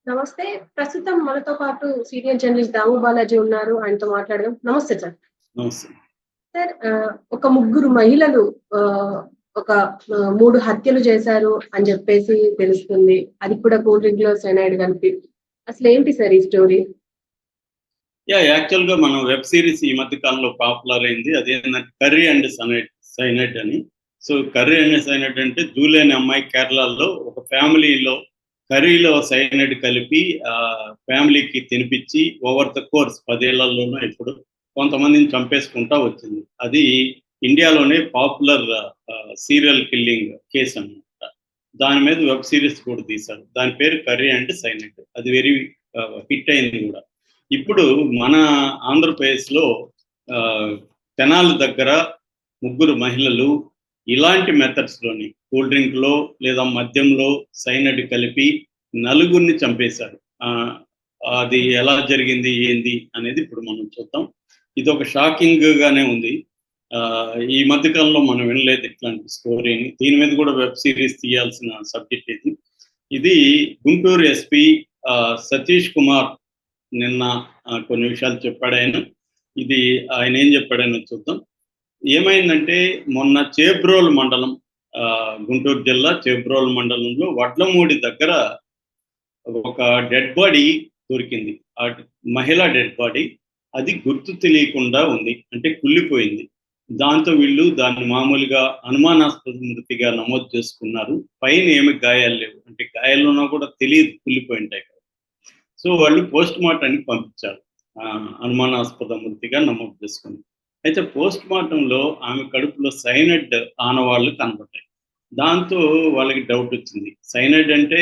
నమస్తే. ప్రస్తుతం మనతో పాటు సీనియర్ జర్నలిస్ట్ దాము బాలాజీ ఉన్నారు. ఆయనతో మాట్లాడదాం. నమస్తే సార్. నమస్తే. సార్ ఒక ముగ్గురు మహిళలు ఒక 3 హత్యలు చేశారు అని చెప్పేసి తెలుస్తుంది. అది కూడా కూల్ డ్రింక్ లో సైనైడ్ కలిపి. అసలేంటి సార్ ఈ స్టోరీ? యాక్చువల్‌గా మనం వెబ్ సిరీస్ ఈ మధ్య కాలంలో పాపులర్ అయింది. అదేంటంటే 'కర్రీ అండ్ సైనైడ్' అని. సో 'కర్రీ అండ్ సైనైడ్' అంటే జూలీ అనే అమ్మాయి కేరళలో ఒక ఫ్యామిలీలో కర్రీలో సైనైడ్ కలిపి ఫ్యామిలీకి తినిపించి ఓవర్ ద కోర్స్ 10 ఏళ్లలోనో ఎప్పుడు కొంతమందిని చంపేసుకుంటా వచ్చింది. అది ఇండియాలోనే పాపులర్ సీరియల్ కిల్లింగ్ కేసు అన్నమాట. దాని మీద వెబ్ సిరీస్ కూడా తీశారు. దాని పేరు 'కర్రీ అండ్ సైనైడ్'. అది వెరీ హిట్ అయింది కూడా. ఇప్పుడు మన ఆంధ్రప్రదేశ్లో తెనాలి దగ్గర ముగ్గురు మహిళలు ఇలాంటి మెథడ్స్లోని కూల్ డ్రింక్లో లేదా మద్యంలో సైనైడ్ కలిపి నలుగురిని చంపేశారు. అది ఎలా జరిగింది ఏంది అనేది ఇప్పుడు మనం చూద్దాం. ఇది ఒక షాకింగ్గానే ఉంది. ఈ మధ్యకాలంలో మనం వినలేదు ఇట్లాంటి స్టోరీని. దీని మీద కూడా వెబ్ సిరీస్ తీయాల్సిన సబ్జెక్ట్ ఇది. ఇది గుంటూరు ఎస్పీ సతీష్ కుమార్ నిన్న కొన్ని విషయాలు చెప్పాడు ఆయన. ఇది ఆయన ఏం చెప్పాడని చూద్దాం. ఏమైందంటే మొన్న చేబ్రోల్ మండలం, గుంటూరు జిల్లా చేబ్రోల్ మండలంలో వడ్లమూడి దగ్గర ఒక డెడ్ బాడీ దొరికింది. ఆ మహిళా డెడ్ బాడీ. అది గుర్తు తెలియకుండా ఉంది, అంటే కుళ్ళిపోయింది. దాంతో వీళ్ళు దాన్ని మామూలుగా అనుమానాస్పద మృతిగా నమోదు చేసుకున్నారు. పైన ఏమి గాయాలు లేవు, అంటే గాయాలున్నా కూడా తెలియదు కుళ్ళిపోయింటాయి కదా. సో వాళ్ళు పోస్ట్ మార్టానికి పంపించారు, అనుమానాస్పద మృతిగా నమోదు చేసుకుని. అయితే పోస్ట్ మార్టంలో ఆమె కడుపులో సైనైడ్ ఆనవాళ్ళు కనబడ్డాయి. దాంతో వాళ్ళకి డౌట్ వచ్చింది. సైనైడ్ అంటే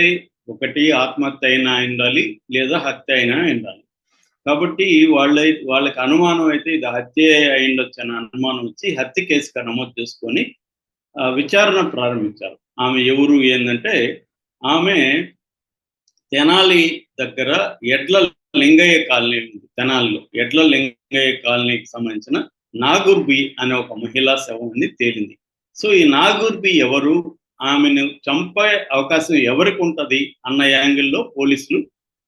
ఒకటి ఆత్మహత్య అయినా ఉండాలి, లేదా హత్య అయినా ఉండాలి. కాబట్టి వాళ్ళకి అనుమానం అయితే ఇది హత్య అయిండొచ్చు అనే అనుమానం వచ్చి హత్య కేసుగా నమోదు చేసుకొని విచారణ ప్రారంభించారు. ఆమె ఎవరు ఏంటంటే, ఆమె తెనాలి దగ్గర ఎడ్ల లింగయ్య కాలనీ ఉంది. తెనాలిలో ఎడ్ల లింగయ్య కాలనీకి సంబంధించిన నాగూర్బి అనే ఒక మహిళా శవం అని తేలింది. సో ఈ నాగూర్బి ఎవరు, ఆమెను చంపే అవకాశం ఎవరికి ఉంటుంది అన్న యాంగిల్లో పోలీసులు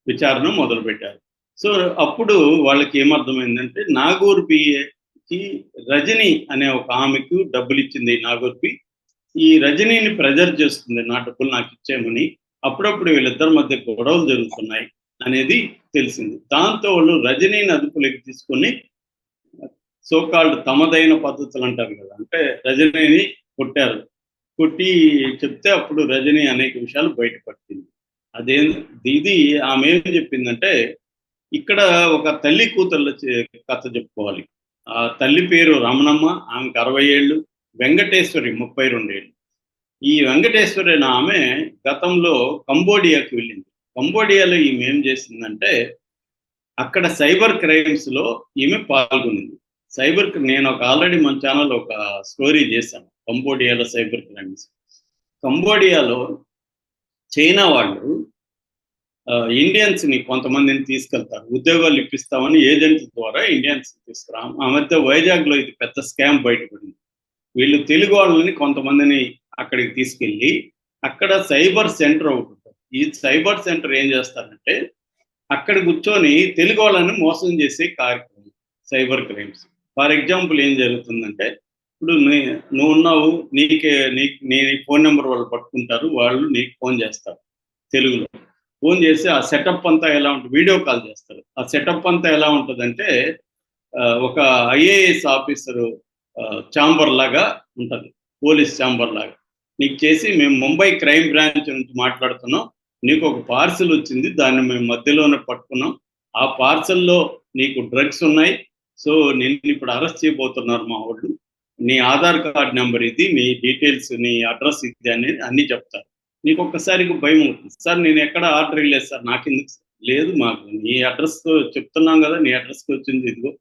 విచారణ మొదలుపెట్టారు. సో అప్పుడు వాళ్ళకి ఏమర్థమైందంటే, నాగూర్బికి రజని అనే ఒక ఆమెకు డబ్బులు ఇచ్చింది నాగూర్బి. ఈ రజనీని ప్రెజర్ చేస్తుంది, నా డబ్బులు నాకు ఇచ్చేయమని. అప్పుడప్పుడు వీళ్ళిద్దరి మధ్య గొడవలు జరుగుతున్నాయి అనేది తెలిసింది. దాంతో వాళ్ళు రజనీని అదుపులోకి తీసుకొని సోకాల్డ్ తమదైన పద్ధతులు అంటారు కదా, అంటే రజనీని కొట్టారు. కొట్టి చెప్తే అప్పుడు రజనీ అనేక విషయాలు బయటపడుతుంది. ఇది ఆమె ఏం చెప్పిందంటే, ఇక్కడ ఒక తల్లి కూతుర్ల కథ చెప్పుకోవాలి. ఆ తల్లి పేరు రమణమ్మ, ఆమెకు 60 ఏళ్ళు. వెంకటేశ్వరి 32 ఏళ్ళు. ఈ వెంకటేశ్వరి అనే ఆమె గతంలో కంబోడియాకి వెళ్ళింది. కంబోడియాలో ఈమె ఏం చేసిందంటే, అక్కడ సైబర్ క్రైమ్స్లో ఈమె పాల్గొనింది. నేను ఆల్రెడీ మన ఛానల్ ఒక స్టోరీ చేశాను, కంబోడియాలో సైబర్ క్రైమ్స్. కంబోడియాలో చైనా వాళ్ళు ఇండియన్స్ని కొంతమందిని తీసుకెళ్తారు, ఉద్యోగాలు ఇప్పిస్తామని ఏజెంట్ల ద్వారా ఇండియన్స్ తీసుకురా. ఆ మధ్య వైజాగ్లో ఇది పెద్ద స్కామ్ బయటపడింది. వీళ్ళు తెలుగు వాళ్ళని కొంతమందిని అక్కడికి తీసుకెళ్ళి అక్కడ సైబర్ సెంటర్ ఒకటి ఉంటుంది. ఈ సైబర్ సెంటర్ ఏం చేస్తారంటే, అక్కడ కూర్చొని తెలుగు వాళ్ళని మోసం చేసే కార్యక్రమం సైబర్ క్రైమ్స్. ఫర్ ఎగ్జాంపుల్ ఏం జరుగుతుందంటే, ఇప్పుడు నువ్వు ఉన్నావు, నీ ఫోన్ నెంబర్ వాళ్ళు పట్టుకుంటారు, వాళ్ళు నీకు ఫోన్ చేస్తారు. తెలుగులో ఫోన్ చేసి ఆ సెటప్ అంతా ఎలా ఉంటుంది, వీడియో కాల్ చేస్తారు. ఆ సెటప్ అంతా ఎలా ఉంటుందంటే, ఒక ఐఏఎస్ ఆఫీసరు ఛాంబర్ లాగా ఉంటుంది, పోలీస్ ఛాంబర్ లాగా. నీకు చేసి, మేము ముంబై క్రైమ్ బ్రాంచ్ నుంచి మాట్లాడుతున్నాం, నీకు ఒక పార్సిల్ వచ్చింది, దాన్ని మేము మధ్యలోనే పట్టుకున్నాం. ఆ పార్సల్లో నీకు డ్రగ్స్ ఉన్నాయి. సో నిన్ను ఇప్పుడు అరెస్ట్ చేయబోతున్నారు మా వాళ్ళు. నీ ఆధార్ కార్డ్ నెంబర్ ఇది, నీ డీటెయిల్స్, నీ అడ్రస్ ఇది అనేది అన్నీ చెప్తారు. నీకు ఒక్కసారికి భయం అవుతుంది. సార్ నేను ఎక్కడ ఆర్డర్ ఇవ్వలేదు సార్, నాకెందుకు లేదు, మాకు నీ అడ్రస్తో చెప్తున్నాం కదా, నీ అడ్రస్కి వచ్చింది, ఇదిగో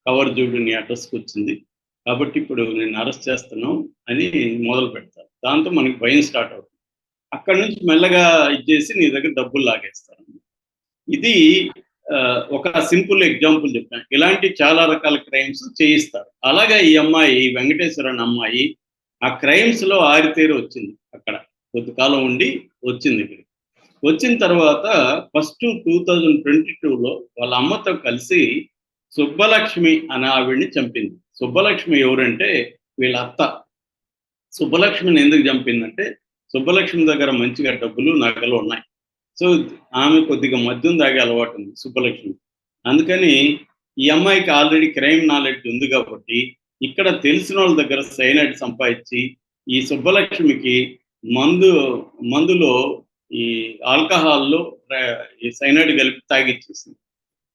కవర్ చూడు, నీ అడ్రస్కి వచ్చింది, కాబట్టి ఇప్పుడు నేను అరెస్ట్ చేస్తున్నాం అని మొదలు పెడతారు. దాంతో మనకి భయం స్టార్ట్ అవుతుంది. అక్కడి నుంచి మెల్లగా ఇచ్చేసి నీ దగ్గర డబ్బులు లాగేస్తారు. ఇది ఒక సింపుల్ ఎగ్జాంపుల్ చెప్పాను. ఇలాంటి చాలా రకాల క్రైమ్స్ చేయిస్తారు. అలాగే ఈ అమ్మాయి, వెంకటేశ్వర అనే అమ్మాయి, ఆ క్రైమ్స్లో ఆరితేరి వచ్చింది. అక్కడ కొద్ది కాలం ఉండి వచ్చింది ఇక్కడ. వచ్చిన తర్వాత ఫస్ట్ 2022లో వాళ్ళ అమ్మతో కలిసి సుబ్బలక్ష్మి అనే ఆవిడ్ని చంపింది. సుబ్బలక్ష్మి ఎవరంటే వీళ్ళ అత్త. సుబ్బలక్ష్మిని ఎందుకు చంపిందంటే సుబ్బలక్ష్మి దగ్గర మంచిగా డబ్బులు నగలు ఉన్నాయి. సో ఆమె కొద్దిగా మద్యం తాగే అలవాటు ఉంది సుబ్బలక్ష్మి. అందుకని ఈ అమ్మాయికి ఆల్రెడీ క్రైమ్ నాలెడ్జ్ ఉంది కాబట్టి ఇక్కడ తెలిసిన వాళ్ళ దగ్గర సైనైడ్ సంపాదించి ఈ సుబ్బలక్ష్మికి మందులో ఈ ఆల్కహాల్లో ఈ సైనైడ్ కలిపి తాగిచ్చేసింది.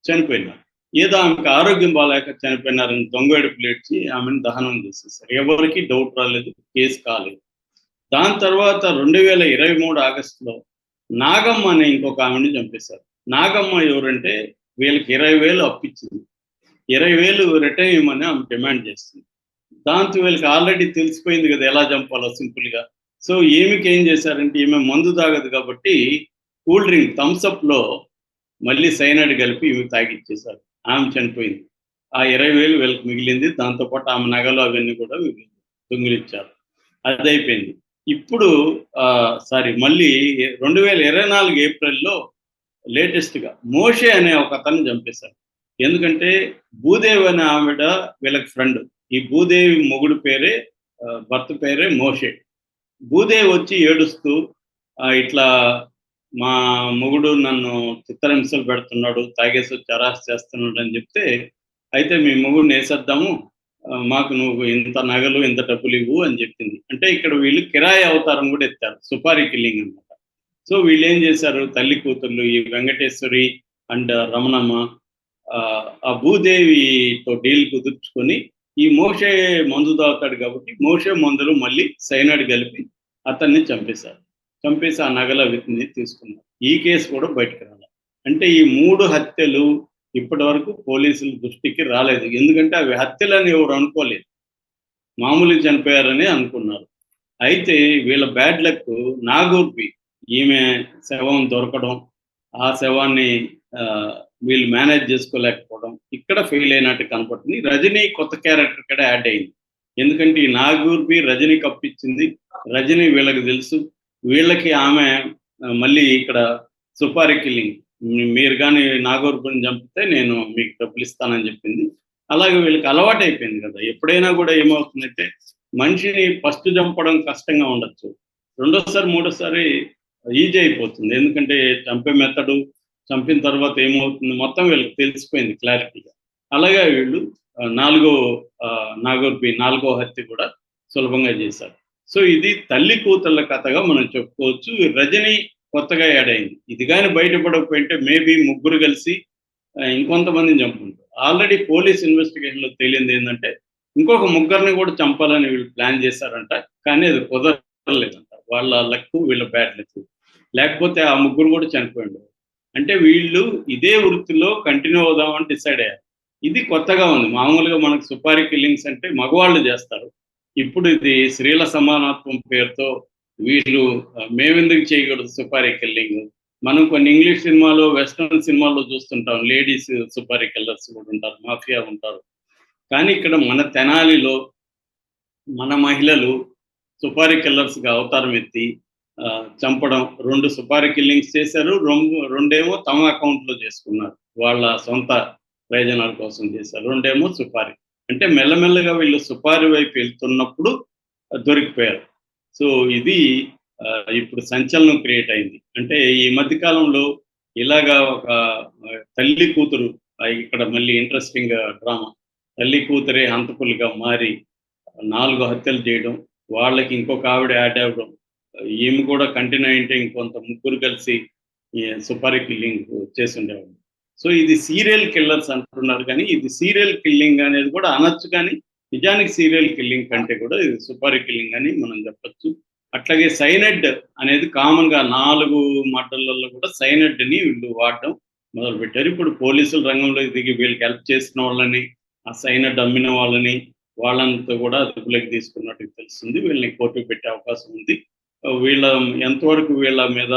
చనిపోయినారు. ఏదో ఆమెకు ఆరోగ్యం బాగాలేక చనిపోయినారని దొంగేడుపులు ఏడ్చి ఆమెను దహనం చేసేసారు. ఎవరికి డౌట్ రాలేదు, కేసు కాలేదు. దాని తర్వాత 2023 ఆగస్టులో నాగమ్మ అనే ఇంకొక ఆమెను చంపేశారు. నాగమ్మ ఎవరంటే వీళ్ళకి 20,000 అప్పిచ్చింది. 20,000 రిటర్న్ ఇవ్వమని ఆమె డిమాండ్ చేస్తుంది. దాంతో వీళ్ళకి ఆల్రెడీ తెలిసిపోయింది కదా ఎలా చంపాలో సింపుల్గా. సో ఈమెకి ఏం చేశారంటే ఈమె మందు తాగదు కాబట్టి కూల్ డ్రింక్ థమ్స్అప్లో మళ్ళీ సైనైడ్ కలిపి ఈమె తాగిచ్చేశారు. ఆమె చనిపోయింది. ఆ 20,000 వీళ్ళకి మిగిలింది. దాంతోపాటు ఆమె నగలు అవన్నీ కూడా దొంగిలించారు. అది అయిపోయింది. ఇప్పుడు మళ్ళీ 2024 ఏప్రిల్లో లేటెస్ట్గా మోషే అనే ఒక అతన్ని చంపేశారు. ఎందుకంటే భూదేవి అనే ఆవిడ వీళ్ళకి ఫ్రెండ్. ఈ భూదేవి మొగుడు పేరే భర్త పేరే మోషే. భూదేవి వచ్చి ఏడుస్తూ ఇట్లా మా మొగుడు నన్ను చిత్రహింసలు పెడుతున్నాడు, తాగేసి వచ్చి అరెస్ట్ చేస్తున్నాడు అని చెప్తే, అయితే మీ మొగుడిని వేసేద్దాము, మాకు నువ్వు ఇంత నగలు ఇంత డబ్బులు ఇవ్వు అని చెప్పింది. అంటే ఇక్కడ వీళ్ళు కిరాయి అవతారం కూడా ఎత్తారు, సుపారీ కిల్లింగ్ అనమాట. సో వీళ్ళు ఏం చేశారు, తల్లి కూతుర్లు ఈ వెంకటేశ్వరి అండ్ రమణమ్మ ఆ భూదేవితో డీల్ కుదుర్చుకొని ఈ మోషే మందు తాగుతాడు కాబట్టి మోషే మందులు మళ్ళీ సైనైడ్ కలిపి అతన్ని చంపేశారు. చంపేసి ఆ నగల వీటిని తీసుకున్నారు. ఈ కేసు కూడా బయటకు రాలేదు. అంటే ఈ 3 హత్యలు ఇప్పటి వరకు పోలీసుల దృష్టికి రాలేదు. ఎందుకంటే అవి హత్యలని ఎవరు అనుకోలేదు, మామూలుగా చనిపోయారని అనుకున్నారు. అయితే వీళ్ళ బ్యాడ్ లక్ నాగూర్పి ఈమె శవం దొరకడం, ఆ శవాన్ని వీళ్ళు మేనేజ్ చేసుకోలేకపోవడం ఇక్కడ ఫెయిల్ అయినట్టు కనపడుతుంది. రజనీ కొత్త క్యారెక్టర్ కూడా యాడ్ అయింది. ఎందుకంటే ఈ నాగూర్పి రజనీకి అప్పించింది, రజనీ వీళ్ళకి తెలుసు, వీళ్ళకి ఆమె మళ్ళీ ఇక్కడ సుపారీ కిల్లింగ్, మీరు కానీ నాగూర్పిని చంపితే నేను మీకు డబ్బులు ఇస్తానని చెప్పింది. అలాగే వీళ్ళకి అలవాటు అయిపోయింది కదా. ఎప్పుడైనా కూడా ఏమవుతుందంటే మనిషిని ఫస్ట్ చంపడం కష్టంగా ఉండొచ్చు, రెండోసారి మూడోసారి ఈజీ అయిపోతుంది. ఎందుకంటే చంపే మెథడు, చంపిన తర్వాత ఏమవుతుంది మొత్తం వీళ్ళకి తెలిసిపోయింది క్లారిటీగా. అలాగే వీళ్ళు నాగూర్పి 4వ హత్య కూడా సులభంగా చేశారు. సో ఇది తల్లి కూతుళ్ళ కథగా మనం చెప్పుకోవచ్చు. రజనీ కొత్తగా యాడ్ అయింది. ఇది కానీ బయటపడకపోయింటే మేబీ ముగ్గురు కలిసి ఇంకొంతమందిని చంపుకుంటారు. ఆల్రెడీ పోలీస్ ఇన్వెస్టిగేషన్లో తేలింది ఏంటంటే ఇంకొక ముగ్గురిని కూడా చంపాలని వీళ్ళు ప్లాన్ చేశారంట, కానీ అది కుదరలేదంట. వాళ్ళ లక్, వీళ్ళ బ్యాడ్ లక్. లేకపోతే ఆ ముగ్గురు కూడా చనిపోయిండు. అంటే వీళ్ళు ఇదే వృత్తిలో కంటిన్యూ అవుదామని డిసైడ్ అయ్యారు. ఇది కొత్తగా ఉంది. మామూలుగా మనకు సుపారీ కిల్లింగ్స్ అంటే మగవాళ్ళు చేస్తారు. ఇప్పుడు ఇది స్త్రీల సమానత్వం పేరుతో వీళ్ళు మేమెందుకు చేయకూడదు సుపారీ కిల్లింగ్. మనం కొన్ని ఇంగ్లీష్ సినిమాలో, వెస్ట్రన్ సినిమాల్లో చూస్తుంటాం, లేడీస్ సుపారీ కిల్లర్స్ కూడా ఉంటారు, మాఫియా ఉంటారు. కానీ ఇక్కడ మన తెనాలిలో మన మహిళలు సుపారీ కిల్లర్స్గా అవతారం ఎత్తి చంపడం, 2 సుపారీ కిల్లింగ్స్ చేశారు, 2 తమ అకౌంట్లో చేసుకున్నారు, వాళ్ళ సొంత ప్రయోజనాల కోసం చేశారు, 2 సుపారీ. అంటే మెల్లమెల్లగా వీళ్ళు సుపారీ వైపు వెళ్తున్నప్పుడు దొరికిపోయారు. సో ఇది ఇప్పుడు సంచలనం క్రియేట్ అయింది. అంటే ఈ మధ్యకాలంలో ఇలాగా ఒక తల్లి కూతురు, ఇక్కడ మళ్ళీ ఇంట్రెస్టింగ్ డ్రామా, తల్లి కూతురే హంతకులుగా మారి 4 హత్యలు చేయడం, వాళ్ళకి ఇంకొక ఆవిడ యాడ్ అవ్వడం, ఈమె కూడా కంటిన్యూ అయింటే ఇంకొంత ముగ్గురు కలిసి సుపారీ కిల్లింగ్ చేసి ఉండేవాళ్ళు. సో ఇది సీరియల్ కిల్లర్స్ అంటున్నారు, కానీ ఇది సీరియల్ కిల్లింగ్ అనేది కూడా అనొచ్చు, కానీ నిజానికి సీరియల్ కిల్లింగ్ కంటే కూడా ఇది సుపారీ కిల్లింగ్ అని మనం చెప్పచ్చు. అట్లాగే సైనైడ్ అనేది కామన్గా 4 మర్డర్లలో కూడా సైనైడ్ని వీళ్ళు వాడడం మొదలుపెట్టారు. ఇప్పుడు పోలీసుల రంగంలో దిగి వీళ్ళకి హెల్ప్ చేసిన వాళ్ళని, ఆ సైనైడ్ అమ్మిన వాళ్ళని, వాళ్ళంతా కూడా అదుపులోకి తీసుకున్నట్టు తెలుస్తుంది. వీళ్ళని కోర్టుకు పెట్టే అవకాశం ఉంది. వీళ్ళ ఎంతవరకు వీళ్ళ మీద